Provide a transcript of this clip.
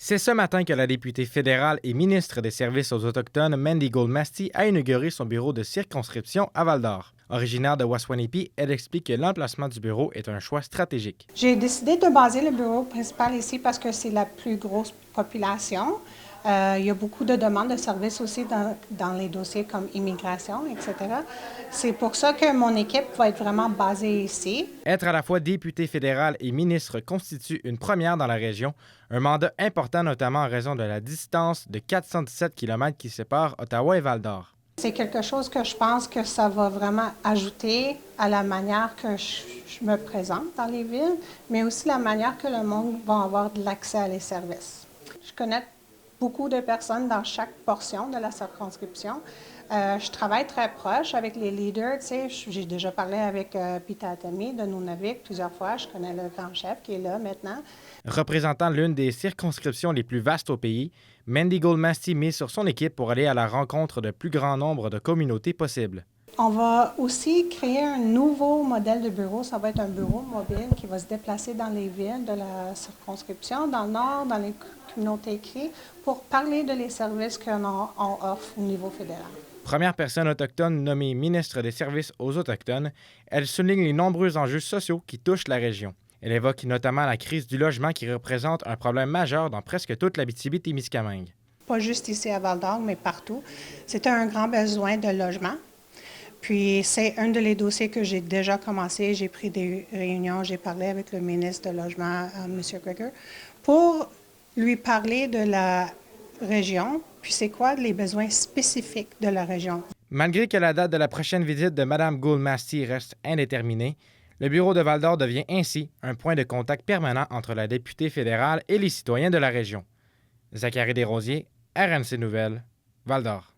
C'est ce matin que la députée fédérale et ministre des Services aux Autochtones, Mandy Goldmasty, a inauguré son bureau de circonscription à Val-d'Or. Originaire de Waswanipi, elle explique que l'emplacement du bureau est un choix stratégique. J'ai décidé de baser le bureau principal ici parce que c'est la plus grosse population. Il y a beaucoup de demandes de services aussi dans les dossiers comme immigration, etc. C'est pour ça que mon équipe va être vraiment basée ici. Être à la fois députée fédérale et ministre constitue une première dans la région, un mandat important notamment en raison de la distance de 417 km qui sépare Ottawa et Val-d'Or. C'est quelque chose que je pense que ça va vraiment ajouter à la manière que je me présente dans les villes, mais aussi la manière que le monde va avoir de l'accès à les services. Je connais beaucoup de personnes dans chaque portion de la circonscription. Je travaille très proche avec les leaders. Tu sais, j'ai déjà parlé avec Peter Atami de Nunavik plusieurs fois. Je connais le grand chef qui est là maintenant. Représentant l'une des circonscriptions les plus vastes au pays, Mandy Goldmasty mise sur son équipe pour aller à la rencontre de plus grand nombre de communautés possibles. On va aussi créer un nouveau modèle de bureau. Ça va être un bureau mobile qui va se déplacer dans les villes de la circonscription, dans le nord, dans les communautés écrites, pour parler de les services qu'on offre au niveau fédéral. Première personne autochtone nommée ministre des Services aux Autochtones, elle souligne les nombreux enjeux sociaux qui touchent la région. Elle évoque notamment la crise du logement qui représente un problème majeur dans presque toute l'Abitibi-Témiscamingue. Pas juste ici à Val-d'Or, mais partout. C'est un grand besoin de logement. Puis c'est un de les dossiers que j'ai déjà commencé. J'ai pris des réunions, j'ai parlé avec le ministre de Logement, M. Greger, pour lui parler de la région, puis c'est quoi les besoins spécifiques de la région. Malgré que la date de la prochaine visite de Mme Goldmasty reste indéterminée, le bureau de Val-d'Or devient ainsi un point de contact permanent entre la députée fédérale et les citoyens de la région. Zachary Desrosiers, RMC Nouvelles, Val-d'Or.